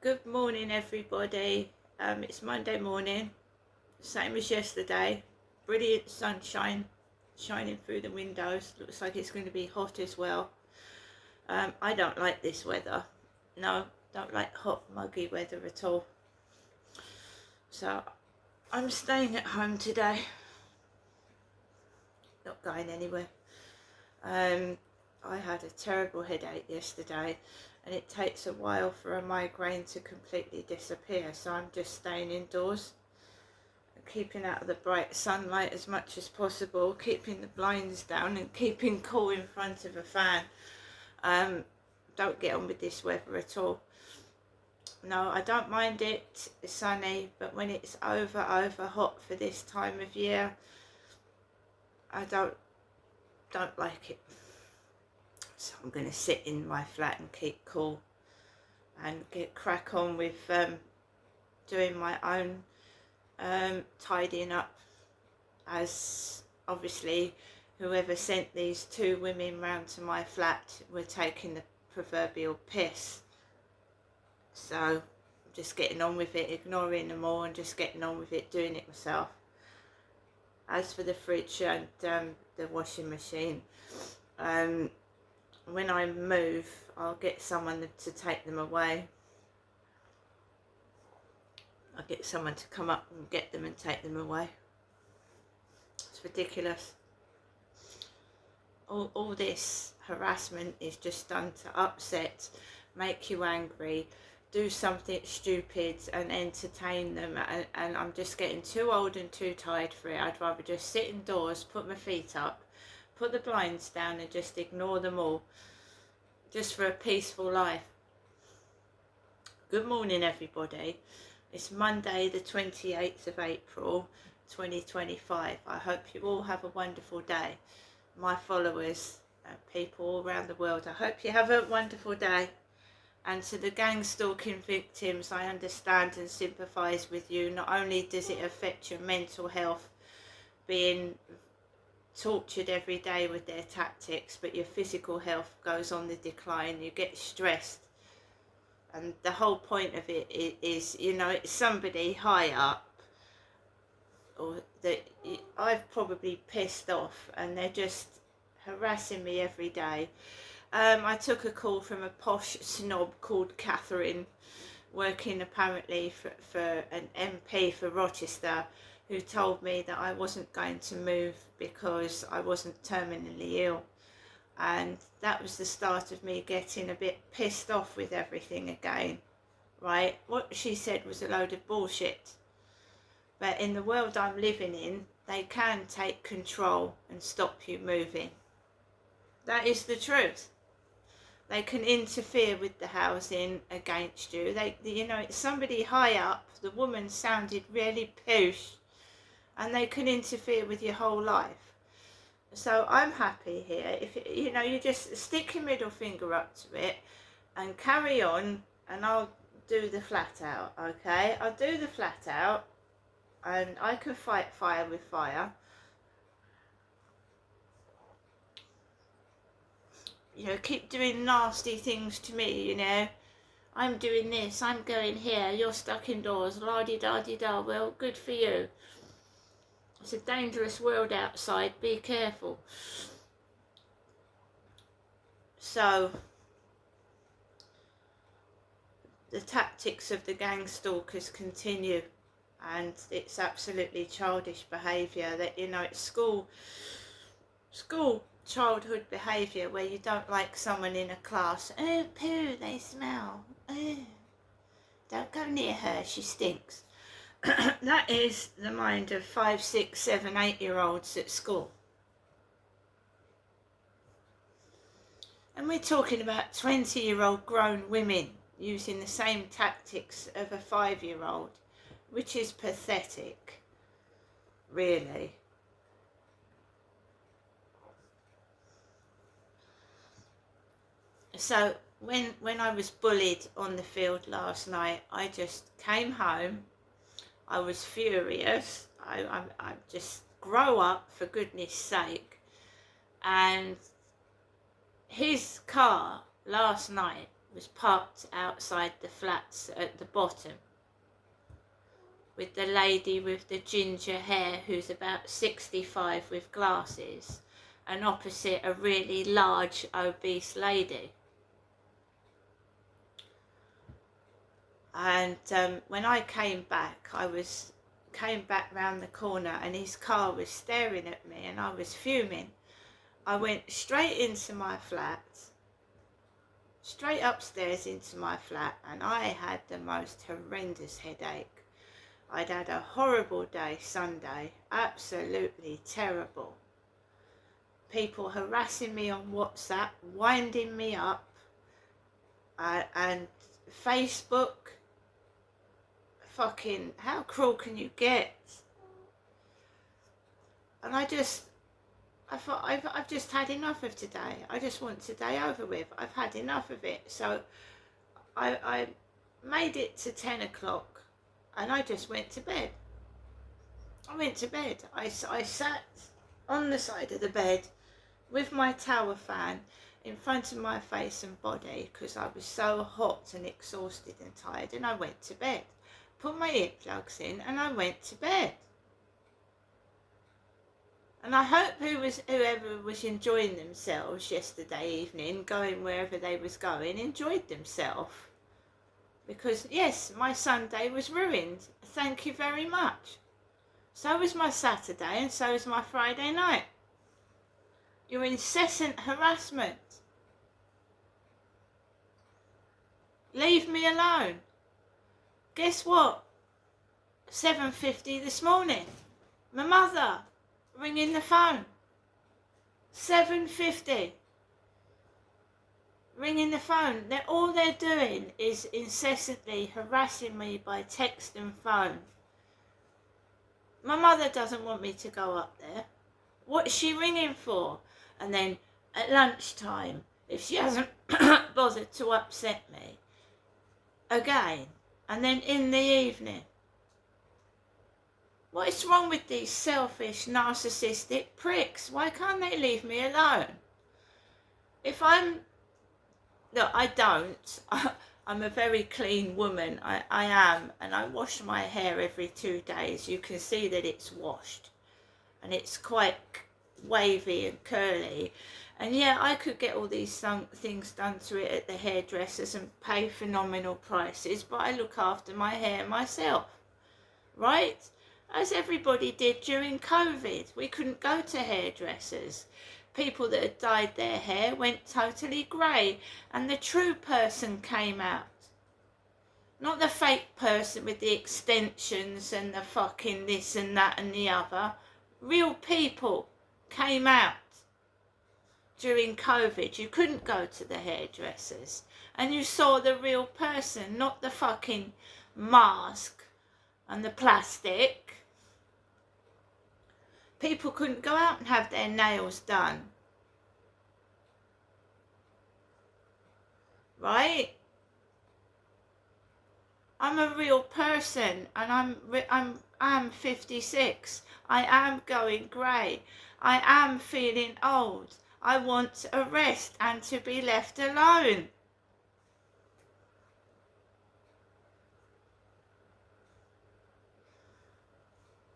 Good morning, everybody. It's Monday morning, same as yesterday. Brilliant sunshine shining through the windows. Looks like it's going to be hot as well. I don't like this weather. No, don't like hot, muggy weather at all. So I'm staying at home today. Not going anywhere. I had a terrible headache yesterday, and it takes a while for a migraine to completely disappear, so I'm just staying indoors, keeping out of the bright sunlight as much as possible, keeping the blinds down and keeping cool in front of a fan. Don't get on with this weather at all. No, I don't mind it sunny, but when it's over hot for this time of year, I don't like it. So I'm going to sit in my flat and keep cool and get crack on with doing my own tidying up, as obviously whoever sent these two women round to my flat were taking the proverbial piss. So I'm just getting on with it, ignoring them all and just getting on with it, doing it myself. As for the fridge and the washing machine, when I move, I'll get someone to take them away. I'll get someone to come up and get them and take them away. It's ridiculous. All this harassment is just done to upset, make you angry, do something stupid and entertain them, and I'm just getting too old and too tired for it. I'd rather just sit indoors, put my feet up, put the blinds down and just ignore them all, just for a peaceful life. Good morning, everybody. It's Monday the 28th of April 2025. I hope you all have a wonderful day. My followers, people all around the world, I hope you have a wonderful day. And to the gang stalking victims, I understand and sympathise with you. Not only does it affect your mental health, being tortured every day with their tactics, but your physical health goes on the decline. You get stressed, and the whole point of it is, you know, it's somebody high up or that I've probably pissed off, and they're just harassing me every day. I took a call from a posh snob called Catherine, working apparently for an MP for Rochester, who told me that I wasn't going to move because I wasn't terminally ill. And that was the start of me getting a bit pissed off with everything again, right? What she said was a load of bullshit. But in the world I'm living in, they can take control and stop you moving. That is the truth. They can interfere with the housing against you. You know, it's somebody high up. The woman sounded really posh, and they can interfere with your whole life. So I'm happy here. If you know, you just stick your middle finger up to it and carry on, and I'll do the flat out. Okay, I'll do the flat out, and I can fight fire with fire. You know, keep doing nasty things to me, you know. I'm doing this, I'm going here, you're stuck indoors, la-di-da-di-da. Well, good for you. It's a dangerous world outside, be careful. So, the tactics of the gang stalkers continue, and it's absolutely childish behaviour. That, you know, it's school childhood behaviour where you don't like someone in a class. Oh, poo, they smell. Oh, don't go near her, she stinks. That is the mind of 5, 6, 7, 8-year-olds at school. And we're talking about 20-year-old grown women using the same tactics of a 5-year-old, which is pathetic, really. So when I was bullied on the field last night, I just came home. I was furious. I just grow up, for goodness sake. And his car last night was parked outside the flats at the bottom, with the lady with the ginger hair who's about 65 with glasses, and opposite a really large obese lady. And when I came back, came back round the corner and his car was staring at me and I was fuming. I went straight into my flat, straight upstairs into my flat, and I had the most horrendous headache. I'd had a horrible day Sunday, absolutely terrible. People harassing me on WhatsApp, winding me up, and Facebook. Fucking, how cruel can you get? And I thought, I've just had enough of today. I just want today over with. I've had enough of it. So I made it to 10 o'clock and I just went to bed. I went to bed. I sat on the side of the bed with my tower fan in front of my face and body because I was so hot and exhausted and tired, and I went to bed. Put my earplugs in and I went to bed. And I hope whoever was enjoying themselves yesterday evening, going wherever they was going, enjoyed themselves. Because yes, my Sunday was ruined. Thank you very much. So was my Saturday and so was my Friday night. Your incessant harassment. Leave me alone. Guess what? 7:50 this morning. My mother ringing the phone. 7:50. Ringing the phone. All they're doing is incessantly harassing me by text and phone. My mother doesn't want me to go up there. What's she ringing for? And then at lunchtime, if she hasn't bothered to upset me, again. And then in the evening. What is wrong with these selfish, narcissistic pricks? Why can't they leave me alone? I don't. I'm a very clean woman. I am. And I wash my hair every 2 days. You can see that it's washed. And it's quite wavy and curly. And yeah, I could get all these things done to it at the hairdressers and pay phenomenal prices, but I look after my hair myself, right? As everybody did during COVID. We couldn't go to hairdressers. People that had dyed their hair went totally grey, and the true person came out. Not the fake person with the extensions and the fucking this and that and the other. Real people came out. During COVID, you couldn't go to the hairdressers and you saw the real person, not the fucking mask and the plastic. People couldn't go out and have their nails done. Right? I'm a real person and I'm 56. I am going grey. I am feeling old. I want a rest and to be left alone.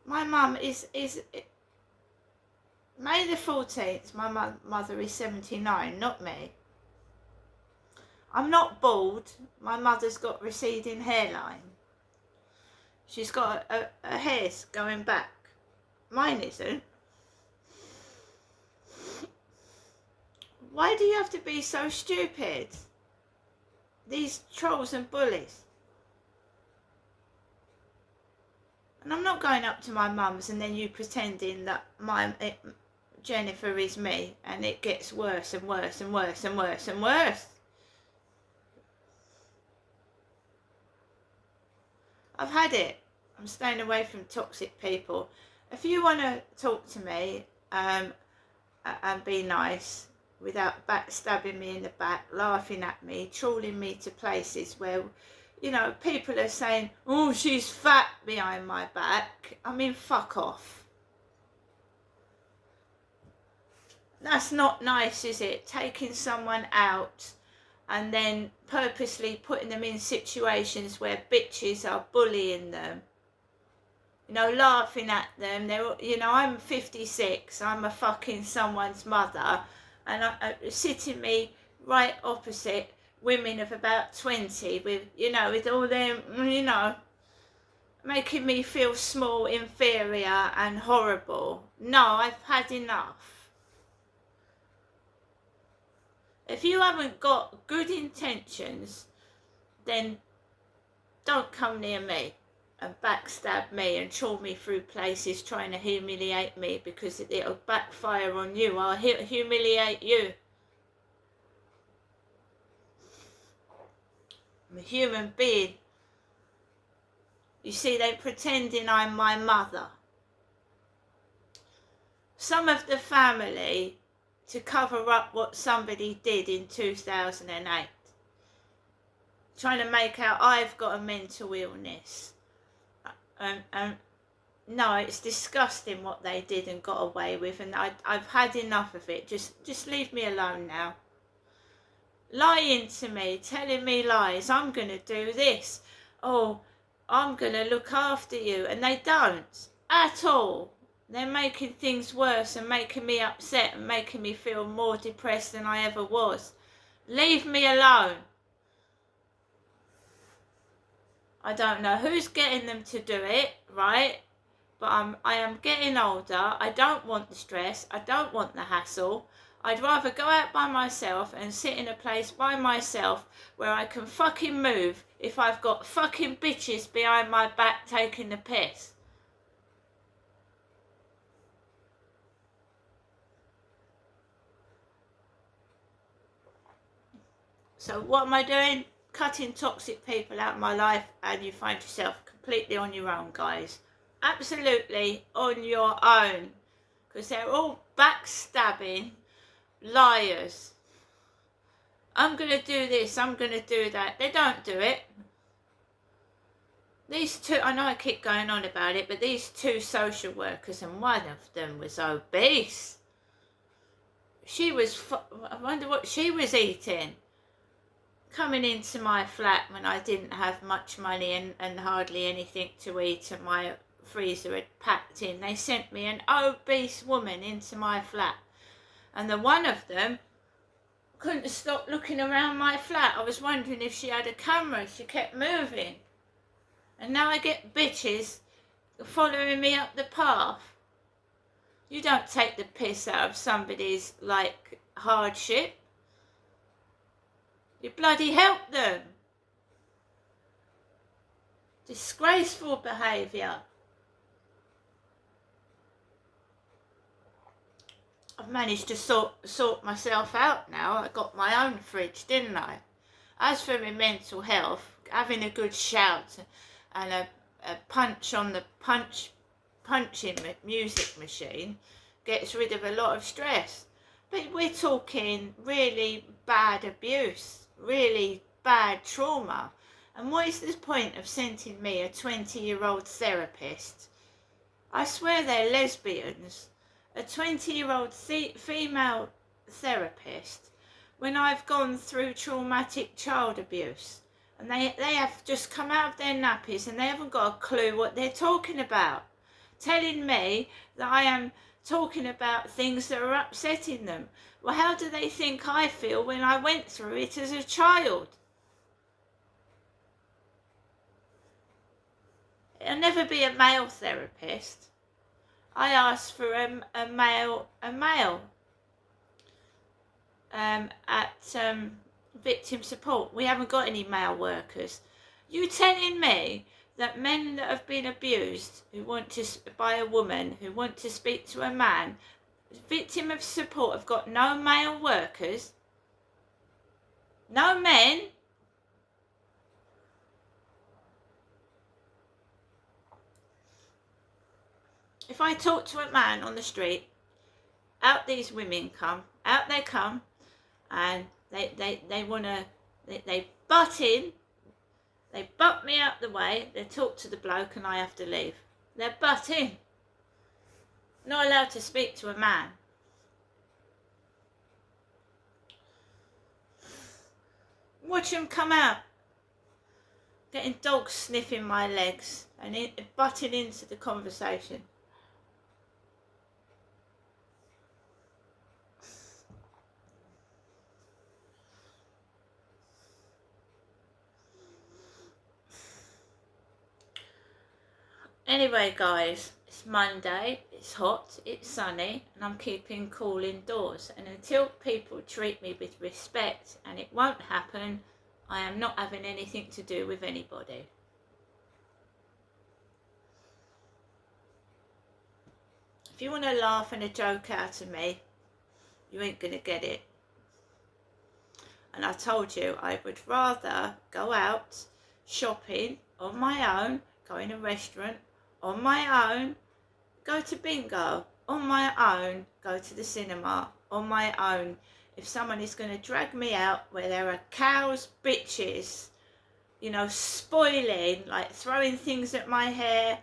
My mum is May the 14th, my mother is 79, not me. I'm not bald. My mother's got receding hairline. She's got a hair's going back. Mine isn't. Why do you have to be so stupid? These trolls and bullies. And I'm not going up to my mum's and then you pretending that Jennifer is me, and it gets worse and worse and worse and worse and worse. I've had it. I'm staying away from toxic people. If you want to talk to me and be nice without backstabbing me in the back, laughing at me, trolling me to places where, you know, people are saying, oh, she's fat behind my back. I mean, fuck off. That's not nice, is it? Taking someone out and then purposely putting them in situations where bitches are bullying them, you know, laughing at them. They're, you know, I'm 56, I'm a fucking someone's mother, and sitting me right opposite women of about 20 with, you know, with all them, you know, making me feel small, inferior and horrible. No, I've had enough. If you haven't got good intentions, then don't come near me and backstab me and trawl me through places trying to humiliate me, because it'll backfire on you. I'll humiliate you. I'm a human being. You see, they're pretending I'm my mother. Some of the family, to cover up what somebody did in 2008, trying to make out I've got a mental illness. No, it's disgusting what they did and got away with, and I've had enough of it. Just leave me alone now. Lying to me, telling me lies. I'm going to do this. Oh, I'm going to look after you. And they don't at all. They're making things worse and making me upset and making me feel more depressed than I ever was. Leave me alone. I don't know who's getting them to do it, right? But I am getting older. I don't want the stress. I don't want the hassle. I'd rather go out by myself and sit in a place by myself where I can fucking move if I've got fucking bitches behind my back taking the piss. So what am I doing? Cutting toxic people out of my life, and you find yourself completely on your own, guys. Absolutely on your own. Because they're all backstabbing liars. I'm going to do this, I'm going to do that. They don't do it. These two, I know I keep going on about it, but these two social workers, and one of them was obese. She was, I wonder what she was eating. Coming into my flat when I didn't have much money and hardly anything to eat, and my freezer had packed in. They sent me an obese woman into my flat. And the one of them couldn't stop looking around my flat. I was wondering if she had a camera. She kept moving. And now I get bitches following me up the path. You don't take the piss out of somebody's, like, hardship. You bloody help them. Disgraceful behaviour. I've managed to sort myself out now. I got my own fridge, didn't I? As for my mental health, having a good shout and a punch on the punching music machine gets rid of a lot of stress. But we're talking really bad abuse, really bad trauma. And what is the point of sending me a 20-year-old therapist? I swear they're lesbians. A 20-year-old female therapist, when I've gone through traumatic child abuse, and they have just come out of their nappies and they haven't got a clue what they're talking about, telling me that I am talking about things that are upsetting them. Well, how do they think I feel when I went through it as a child? It'll never be a male therapist. I asked for a male at victim support. We haven't got any male workers. You telling me that men that have been abused, who want to, by a woman, who want to speak to a man, victim of support, have got no male workers? No men? If I talk to a man on the street, out these women come, out they come, and they want to, they butt in, they butt me out the way, they talk to the bloke and I have to leave. They're butt in. Not allowed to speak to a man. Watch them come out. Getting dogs sniffing my legs and butting into the conversation. Anyway guys, it's Monday, it's hot, it's sunny, and I'm keeping cool indoors. And until people treat me with respect, and it won't happen, I am not having anything to do with anybody. If you want to laugh and a joke out of me, you ain't going to get it. And I told you I would rather go out shopping on my own, go in a restaurant on my own, go to bingo on my own, go to the cinema on my own. If someone is going to drag me out where there are cows, bitches, you know, spoiling, like throwing things at my hair,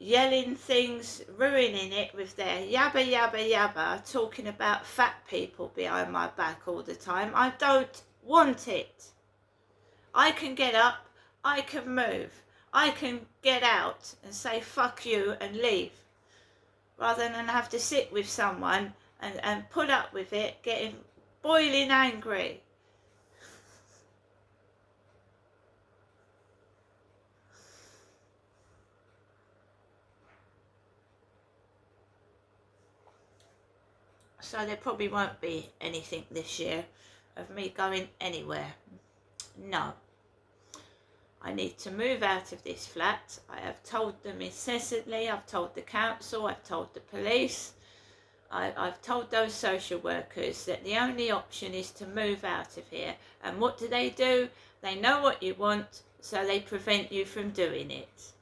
yelling things, ruining it with their yabba yabba yabba, talking about fat people behind my back all the time, I don't want it. I can get up, I can move, I can get out and say fuck you and leave, rather than have to sit with someone and put up with it, getting boiling angry. So there probably won't be anything this year of me going anywhere. No. I need to move out of this flat. I have told them incessantly, I've told the council, I've told the police, I've told those social workers that the only option is to move out of here. And what do? They know what you want, so they prevent you from doing it.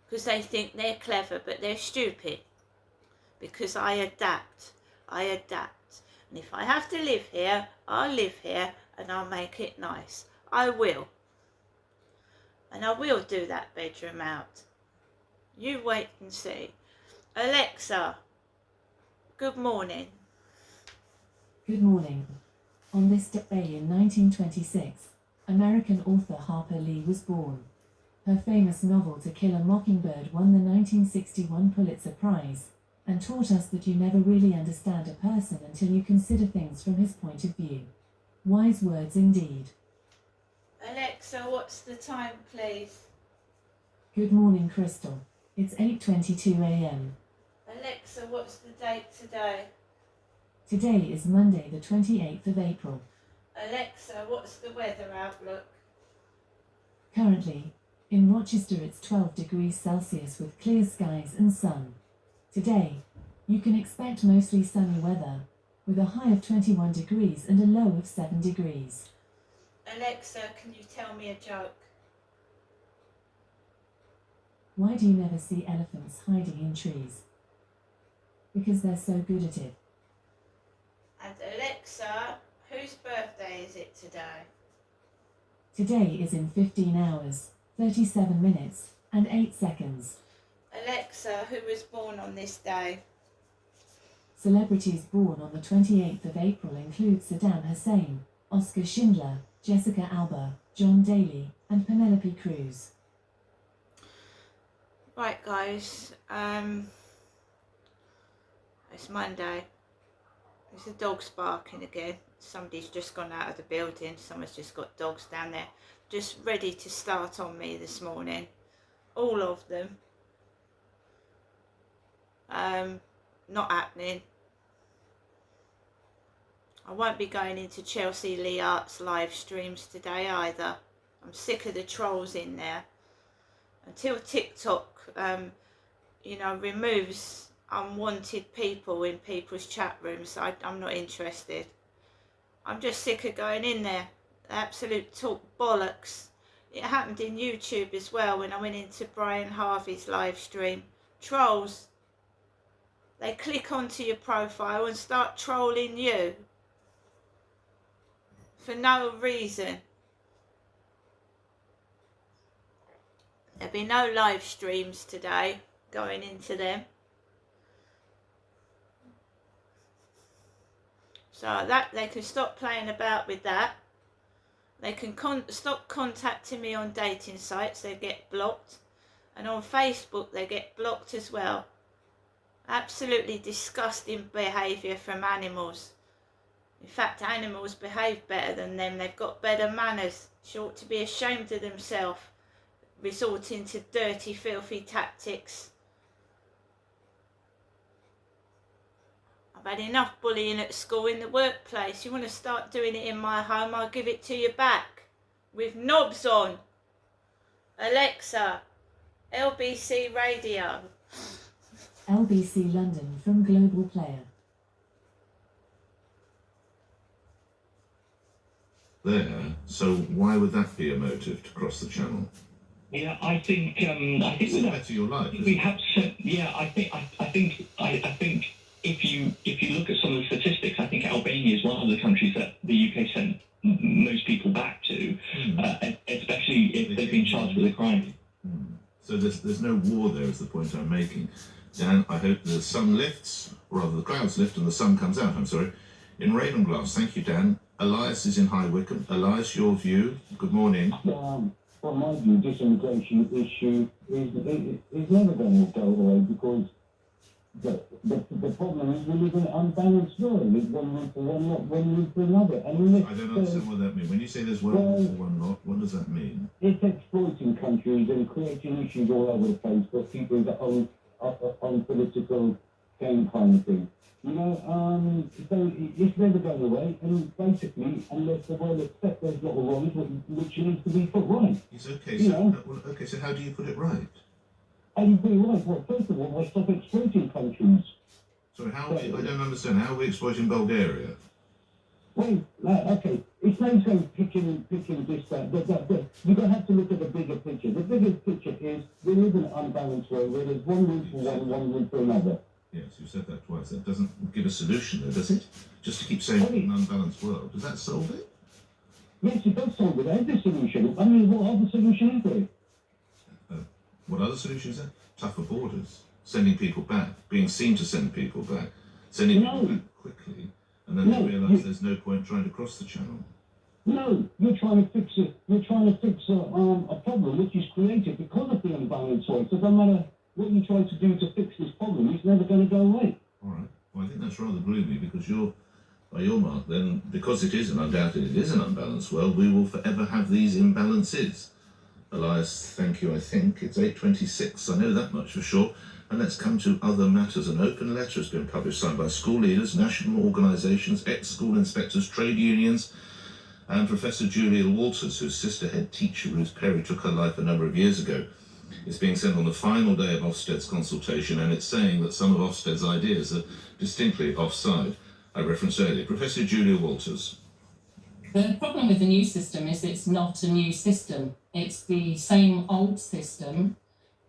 Because they think they're clever, but they're stupid. Because I adapt. And if I have to live here, I'll live here and I'll make it nice. I will. And I will do that bedroom out. You wait and see. Alexa, good morning. Good morning. On this day in 1926, American author Harper Lee was born. Her famous novel To Kill a Mockingbird won the 1961 Pulitzer Prize, and taught us that you never really understand a person until you consider things from his point of view. Wise words indeed. Alexa, what's the time, please? Good morning, Crystal. It's 8:22 a.m. Alexa, what's the date today? Today is Monday, the 28th of April. Alexa, what's the weather outlook? Currently, in Rochester it's 12 degrees Celsius with clear skies and sun. Today, you can expect mostly sunny weather, with a high of 21 degrees and a low of 7 degrees. Alexa, can you tell me a joke? Why do you never see elephants hiding in trees? Because they're so good at it. And Alexa, whose birthday is it today? Today is in 15 hours, 37 minutes, and 8 seconds. Alexa, who was born on this day? Celebrities born on the 28th of April include Saddam Hussein, Oscar Schindler, Jessica Alba, John Daly, and Penelope Cruz. Right guys, it's Monday. There's the dog's barking again. Somebody's just gone out of the building. Someone's just got dogs down there, just ready to start on me this morning. All of them. Not happening. I won't be going into Chelsea Lee Arts live streams today either. I'm sick of the trolls in there. Until TikTok, removes unwanted people in people's chat rooms, I'm not interested. I'm just sick of going in there. Absolute talk bollocks. It happened in YouTube as well when I went into Brian Harvey's live stream. Trolls. They click onto your profile and start trolling you. For no reason. There'll be no live streams today going into them. So that they can stop playing about with that. They can stop contacting me on dating sites, they get blocked. And on Facebook, they get blocked as well. Absolutely disgusting behaviour from animals. In fact, animals behave better than them. They've got better manners. She ought to be ashamed of themselves, resorting to dirty, filthy tactics. I've had enough bullying at school, in the workplace. You want to start doing it in my home, I'll give it to you back. With knobs on. Alexa, LBC Radio. LBC London from Global Player. There, so why would that be a motive to cross the channel? Yeah, I think It's to better your life. we have said. Yeah, I think if you look at some of the statistics, I think Albania is one of the countries that the UK sent most people back to, especially if they've been charged with a crime. So there's no war there, is the point I'm making. Dan, I hope the sun lifts, or rather the clouds lift and the sun comes out, I'm sorry, in Ravenglass. Thank you, Dan. Elias is in High Wycombe. Elias, your view. Good morning. From my view, this immigration issue is never going to go away because the problem is we live in an unbalanced world. There's one room for one lot, one room for another. I don't understand what that means. When you say there's one room for one lot, what does that mean? It's exploiting countries and creating issues all over the place for people that own political gain kind of thing. You know, so it's never going away, and basically, unless the world accepts there's a lot of wrongs which needs to be put right. It's okay. You know? Okay, so how do you put it right? How do you put it right? Well, first of all, we stop exploiting countries. So I don't understand. How are we exploiting Bulgaria? Well, okay, it's no sense picking this, that. You're going to have to look at the bigger picture. The bigger picture is we live in an unbalanced world where there's one room for one room for another. Yes, you said that twice. That doesn't give a solution, though, does it? Just to keep saying an unbalanced world. Does that solve it? Yes, it does solve it. There's a solution. I mean, what other solution is there? What other solutions are? Tougher borders, sending people back, being seen to send people back, sending people back quickly, and then they realise there's no point trying to cross the channel. No, you're trying to fix it. You're trying to fix a problem which is created because of the unbalanced world. So no matter what you try to do to fix this problem, it's never going to go away. All right. Well, I think that's rather gloomy because by your mark, then, because it is undoubtedly it is an unbalanced world, we will forever have these imbalances. Elias, thank you. I think it's 8:26. I know that much for sure. And let's come to other matters. An open letter has been published signed by school leaders, national organisations, ex-school inspectors, trade unions, and Professor Julia Walters, whose sister head teacher Ruth Perry took her life a number of years ago. It's being sent on the final day of Ofsted's consultation, and it's saying that some of Ofsted's ideas are distinctly offside. I referenced earlier. Professor Julia Walters. The problem with the new system is it's not a new system. It's the same old system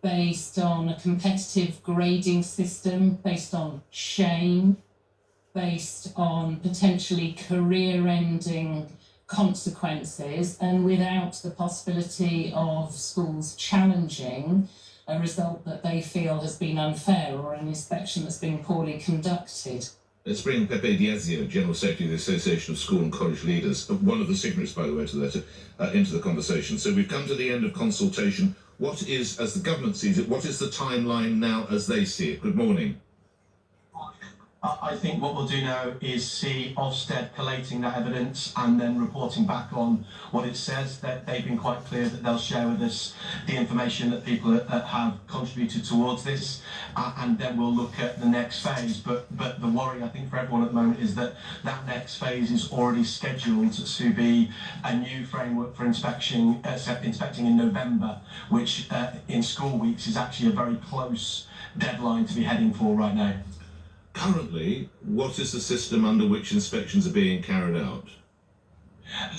based on a competitive grading system, based on shame, based on potentially career-ending consequences, and without the possibility of schools challenging a result that they feel has been unfair or an inspection that's been poorly conducted. Let's bring Pepe Diazio, General Secretary of the Association of School and College Leaders, one of the signatories, by the way, to the letter, into the conversation. So we've come to the end of consultation. What is, as the government sees it, what is the timeline now as they see it? Good morning. I think what we'll do now is see Ofsted collating that evidence and then reporting back on what it says. That they've been quite clear that they'll share with us the information that people have contributed towards this, and then we'll look at the next phase. But the worry, I think, for everyone at the moment is that that next phase is already scheduled to be a new framework for inspecting in November, which in school weeks is actually a very close deadline to be heading for right now. Currently, what is the system under which inspections are being carried out?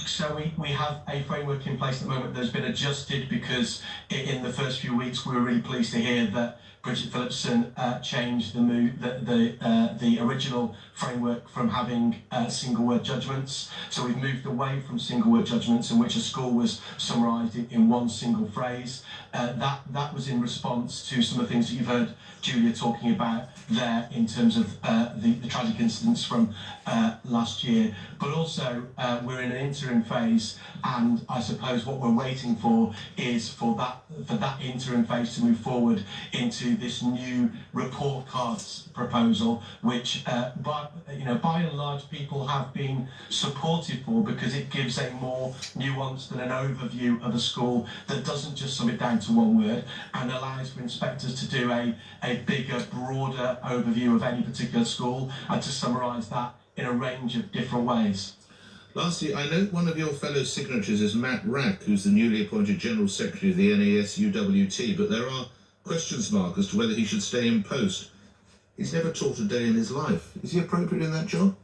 So we have a framework in place at the moment that's been adjusted because in the first few weeks we were really pleased to hear that Bridget Phillipson changed the original framework from having single word judgments. So we've moved away from single word judgments in which a score was summarised in one single phrase. That was in response to some of the things that you've heard Julia talking about there in terms of the tragic incidents from last year. But also we're in an interim phase, and I suppose what we're waiting for is for that interim phase to move forward into this new report cards proposal, which by and large people have been supportive for, because it gives a more nuanced and an overview of a school that doesn't just sum it down to one word, and allows for inspectors to do a bigger, broader overview of any particular school and to summarise that in a range of different ways. Lastly, I note one of your fellow signatories is Matt Rack, who's the newly appointed General Secretary of the NAS-UWT, but there are questions mark as to whether he should stay in post. He's never taught a day in his life. Is he appropriate in that job?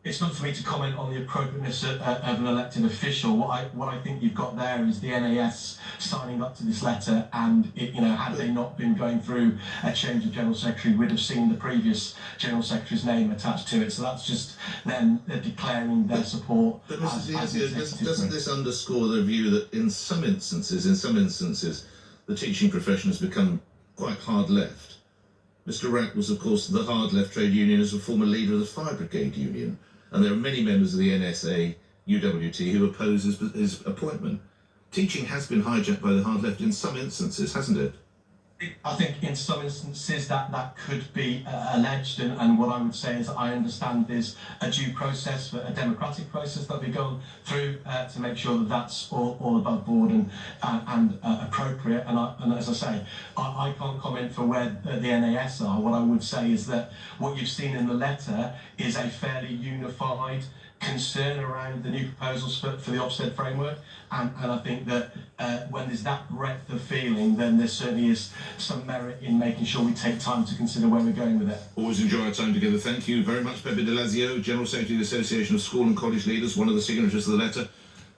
It's not for me to comment on the appropriateness of an elected official. What I think you've got there is the NAS signing up to this letter, and had they not been going through a change of General Secretary, we'd have seen the previous General Secretary's name attached to it. So that's just them declaring their support. But Mrs. Diazio, doesn't this underscore the view that in some instances, the teaching profession has become quite hard left? Mr. Rack was, of course, the hard left trade union as a former leader of the Fire Brigade Union. And there are many members of the NSA, UWT, who oppose his appointment. Teaching has been hijacked by the hard left in some instances, hasn't it? I think in some instances that could be alleged, and what I would say is I understand there's a due process, a democratic process that we've gone through to make sure that that's all above board and appropriate. And as I say, I can't comment for where the NAS are. What I would say is that what you've seen in the letter is a fairly unified concern around the new proposals for the Ofsted framework, and I think that when there's that breadth of feeling, then there certainly is some merit in making sure we take time to consider where we're going with it. Always enjoy our time together. Thank you very much, Pepe de Lazio, General Secretary of the Association of School and College Leaders, one of the signatories of the letter.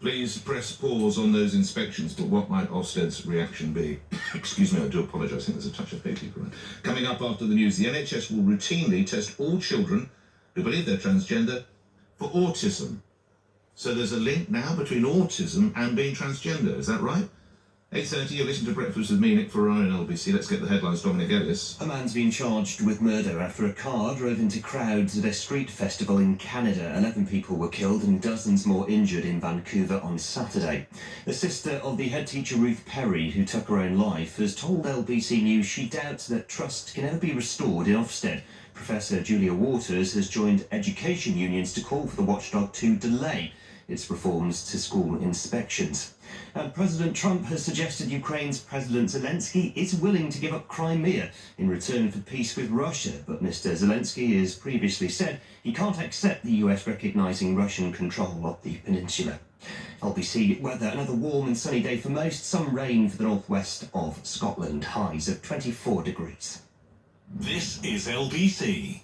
Please press pause on those inspections, but what might Ofsted's reaction be? Excuse me, I do apologise, I think there's a touch of paper. Coming up after the news, the NHS will routinely test all children who believe they're transgender for autism. So there's a link now between autism and being transgender, is that right? 8:30, you're listening to Breakfast with me, Nick Ferrari on LBC. Let's get the headlines, Dominic Ellis. A man's been charged with murder after a car drove into crowds at a street festival in Canada. 11 people were killed and dozens more injured in Vancouver on Saturday. The sister of the head teacher Ruth Perry, who took her own life, has told LBC News she doubts that trust can ever be restored in Ofsted. Professor Julia Waters has joined education unions to call for the watchdog to delay its reforms to school inspections. And President Trump has suggested Ukraine's President Zelensky is willing to give up Crimea in return for peace with Russia, but Mr. Zelensky has previously said he can't accept the US recognising Russian control of the peninsula. LBC weather, another warm and sunny day for most, some rain for the northwest of Scotland, highs of 24 degrees. This is LBC.